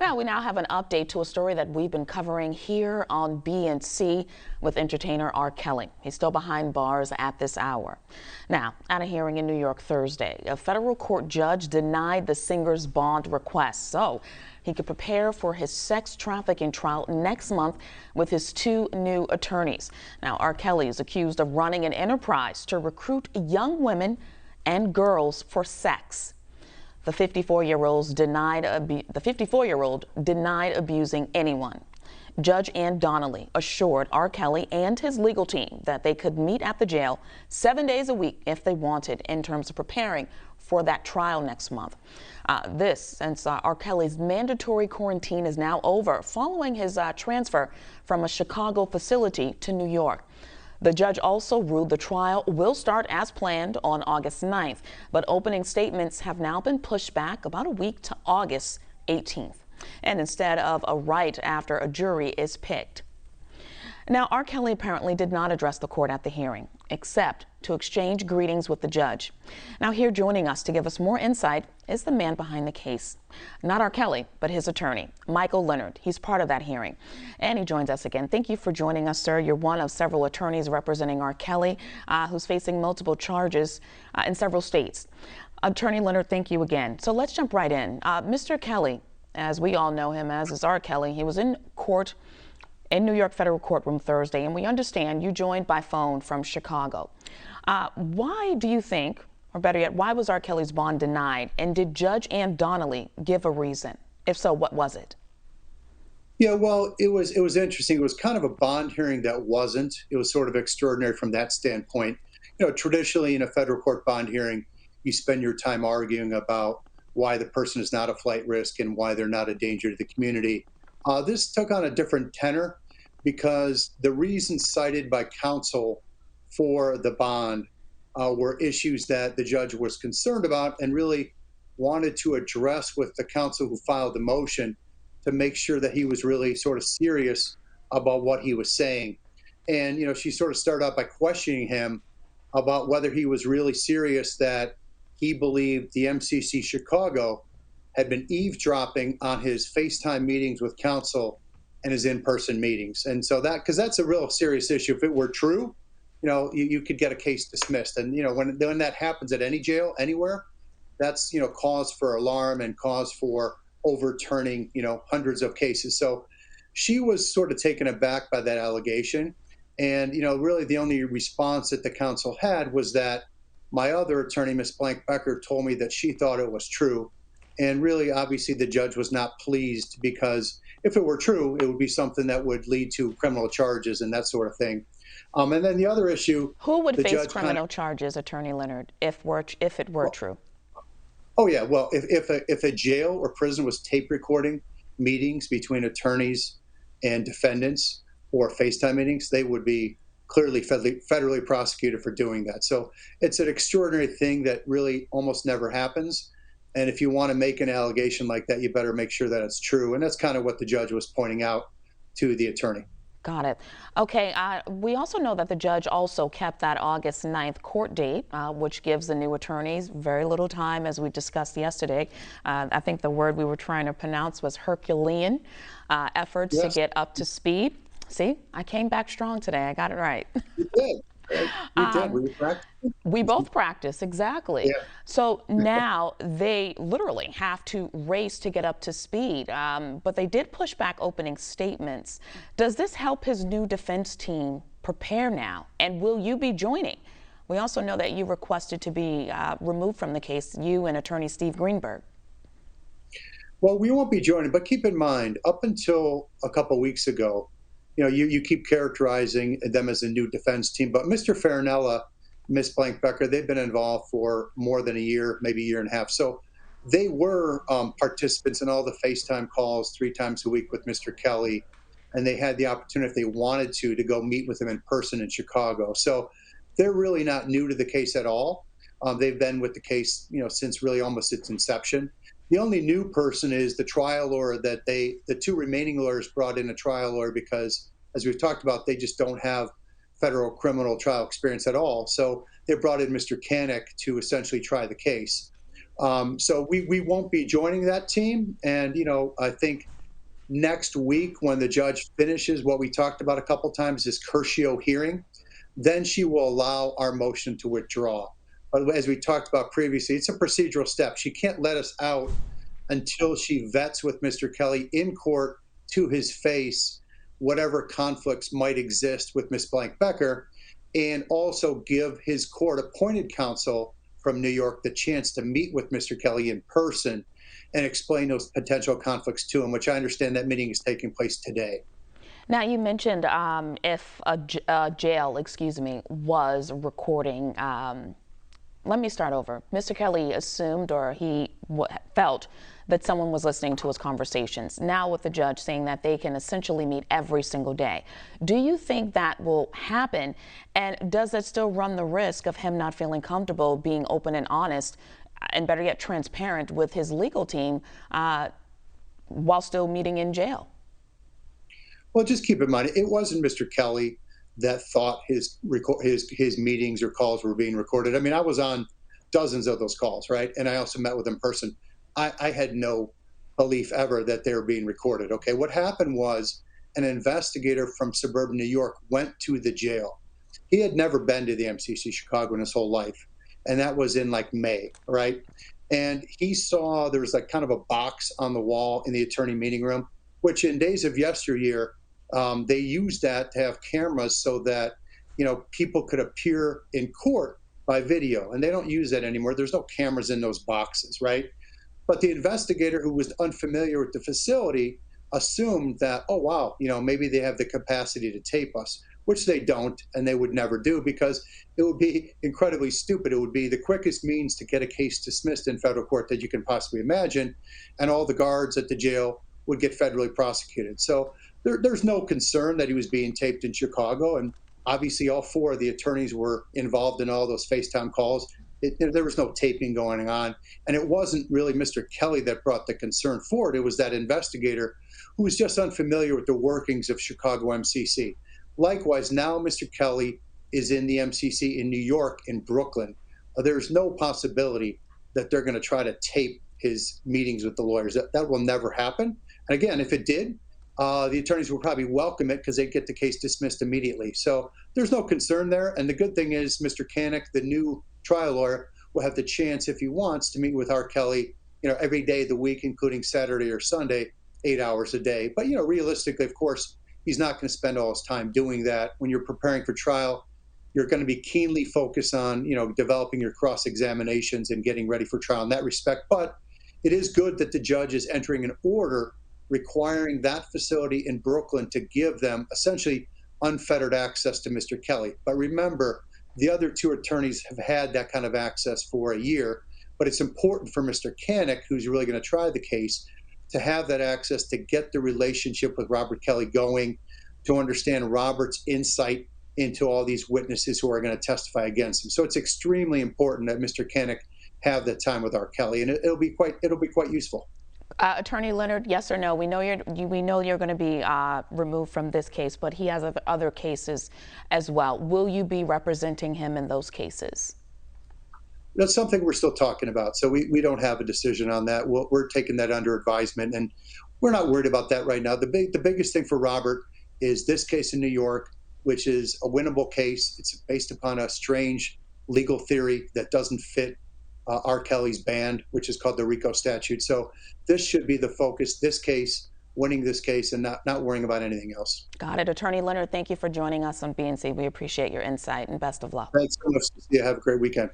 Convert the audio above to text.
Well, we now have an update to a story that we've been covering here on BNC with entertainer R. Kelly. He's still behind bars at this hour. Now, at a hearing in New York Thursday, a federal court judge denied the singer's bond request so he could prepare for his sex trafficking trial next month with his two new attorneys. Now, R. Kelly is accused of running an enterprise to recruit young women and girls for sex. The 54-year-old denied abusing anyone. Judge Ann Donnelly assured R. Kelly and his legal team that they could meet at the jail 7 days a week if they wanted in terms of preparing for that trial next month. This since R. Kelly's mandatory quarantine is now over following his transfer from a Chicago facility to New York. The judge also ruled the trial will start as planned on August 9th, but opening statements have now been pushed back about a week to August 18th, and instead of a right after a jury is picked. Now, R. Kelly apparently did not address the court at the hearing, except to exchange greetings with the judge. Now, here joining us to give us more insight is the man behind the case. Not R. Kelly, but his attorney, Leonard. He's part of that hearing, and he joins us again. Thank you for joining us, sir. You're one of several attorneys representing R. Kelly, who's facing multiple charges in several states. Attorney Leonard, thank you again. So let's jump right in. Mr. Kelly, as we all know him as is R. Kelly, he was in court in New York federal courtroom Thursday, and we understand you joined by phone from Chicago. Why do you think, or better yet, why was R. Kelly's bond denied? And did Judge Ann Donnelly give a reason? If so, what was it? Yeah, well, it was interesting. It was kind of a bond hearing that wasn't. It was sort of extraordinary from that standpoint. You know, traditionally in a federal court bond hearing, you spend your time arguing about why the person is not a flight risk and why they're not a danger to the community. This took on a different tenor because the reasons cited by counsel for the bond were issues that the judge was concerned about and really wanted to address with the counsel who filed the motion to make sure that he was really sort of serious about what he was saying. And, you know, she sort of started out by questioning him about whether he was really serious that he believed the MCC Chicago had been eavesdropping on his FaceTime meetings with counsel and his in-person meetings. And so because that's a real serious issue. If it were true, you know, you could get a case dismissed. And, you know, when that happens at any jail, anywhere, that's, you know, cause for alarm and cause for overturning, you know, hundreds of cases. So she was sort of taken aback by that allegation. And, you know, really the only response that the counsel had was that my other attorney, Ms. Blank Becker, told me that she thought it was true. And really, obviously, the judge was not pleased because if it were true, it would be something that would lead to criminal charges and that sort of thing. And then the other issue, who would face criminal charges, Attorney Leonard, if it were true? Oh yeah, well, if a jail or prison was tape recording meetings between attorneys and defendants or FaceTime meetings, they would be clearly federally prosecuted for doing that. So it's an extraordinary thing that really almost never happens. And if you want to make an allegation like that, you better make sure that it's true. And that's kind of what the judge was pointing out to the attorney. Got it. Okay. We also know that the judge also kept that August 9th court date, which gives the new attorneys very little time, as we discussed yesterday. I think the word we were trying to pronounce was Herculean efforts to get up to speed. See, I came back strong today. I got it right. You did. You did. Were you practicing? We both practice, exactly. Yeah. So now they literally have to race to get up to speed, but they did push back opening statements. Does this help his new defense team prepare now? And will you be joining? We also know that you requested to be removed from the case, you and attorney Steve Greenberg. Well, we won't be joining, but keep in mind, up until a couple weeks ago, you know, you keep characterizing them as a new defense team, but Mr. Farinella, Ms. Blank Becker, they've been involved for more than a year, maybe a year and a half. So they were participants in all the FaceTime calls 3 times a week with Mr. Kelly, and they had the opportunity, if they wanted to go meet with him in person in Chicago. So they're really not new to the case at all. They've been with the case, you know, since really almost its inception. The only new person is the trial lawyer that the 2 remaining lawyers brought in a trial lawyer because, as we've talked about, they just don't have federal criminal trial experience at all. So they brought in Mr. Kanek to essentially try the case. So we won't be joining that team. And, I think next week when the judge finishes what we talked about a couple times, this Curcio hearing, then she will allow our motion to withdraw. But as we talked about previously, it's a procedural step. She can't let us out until she vets with Mr. Kelly in court to his face whatever conflicts might exist with Ms. Blank Becker, and also give his court appointed counsel from New York the chance to meet with Mr. Kelly in person and explain those potential conflicts to him, which I understand that meeting is taking place today. Now, you mentioned if a jail, was recording. Let me start over. Mr. Kelly assumed, or he felt, that someone was listening to his conversations. Now, with the judge saying that they can essentially meet every single day, do you think that will happen? And does that still run the risk of him not feeling comfortable being open and honest, and better yet, transparent with his legal team while still meeting in jail? Well, just keep in mind, it wasn't Mr. Kelly that thought his meetings or calls were being recorded. I mean, I was on dozens of those calls, right? And I also met with him in person. I had no belief ever that they were being recorded. Okay, what happened was an investigator from suburban New York went to the jail. He had never been to the MCC Chicago in his whole life, and that was in like May, right? And he saw there was like kind of a box on the wall in the attorney meeting room, which in days of yesteryear, they used that to have cameras so that people could appear in court by video, and they don't use that anymore. There's no cameras in those boxes, right? But the investigator, who was unfamiliar with the facility, assumed that, oh wow, maybe they have the capacity to tape us, which they don't, and they would never do, because it would be incredibly stupid. It would be the quickest means to get a case dismissed in federal court that you can possibly imagine, and all the guards at the jail would get federally prosecuted. So there's no concern that he was being taped in Chicago, and obviously all four of the attorneys were involved in all those FaceTime calls. There was no taping going on, and it wasn't really Mr. Kelly that brought the concern forward. It was that investigator who was just unfamiliar with the workings of Chicago MCC. Likewise, now Mr. Kelly is in the MCC in New York, in Brooklyn. There's no possibility that they're going to try to tape his meetings with the lawyers. That will never happen. And again, if it did, the attorneys will probably welcome it because they'd get the case dismissed immediately. So there's no concern there. And the good thing is Mr. Kanek, the new trial lawyer, will have the chance, if he wants, to meet with R. Kelly, every day of the week, including Saturday or Sunday, 8 hours a day. But, realistically, of course, he's not going to spend all his time doing that. When you're preparing for trial, you're going to be keenly focused on, developing your cross-examinations and getting ready for trial in that respect. But it is good that the judge is entering an order requiring that facility in Brooklyn to give them essentially unfettered access to Mr. Kelly. But remember, the other two attorneys have had that kind of access for a year, but it's important for Mr. Kanek, who's really going to try the case, to have that access to get the relationship with Robert Kelly going, to understand Robert's insight into all these witnesses who are going to testify against him. So it's extremely important that Mr. Kanek have that time with R. Kelly, and it'll be quite useful. Attorney Leonard, yes or no? We know you're going to be removed from this case, but he has other cases as well. Will you be representing him in those cases? That's something we're still talking about. So we don't have a decision on that. We're taking that under advisement, and we're not worried about that right now. The biggest thing for Robert is this case in New York, which is a winnable case. It's based upon a strange legal theory that doesn't fit R. Kelly's band, which is called the RICO statute. So this should be the focus, this case, winning this case, and not worrying about anything else. Got it. Attorney Leonard, thank you for joining us on BNC. We appreciate your insight, and best of luck. Thanks so much. Have a great weekend.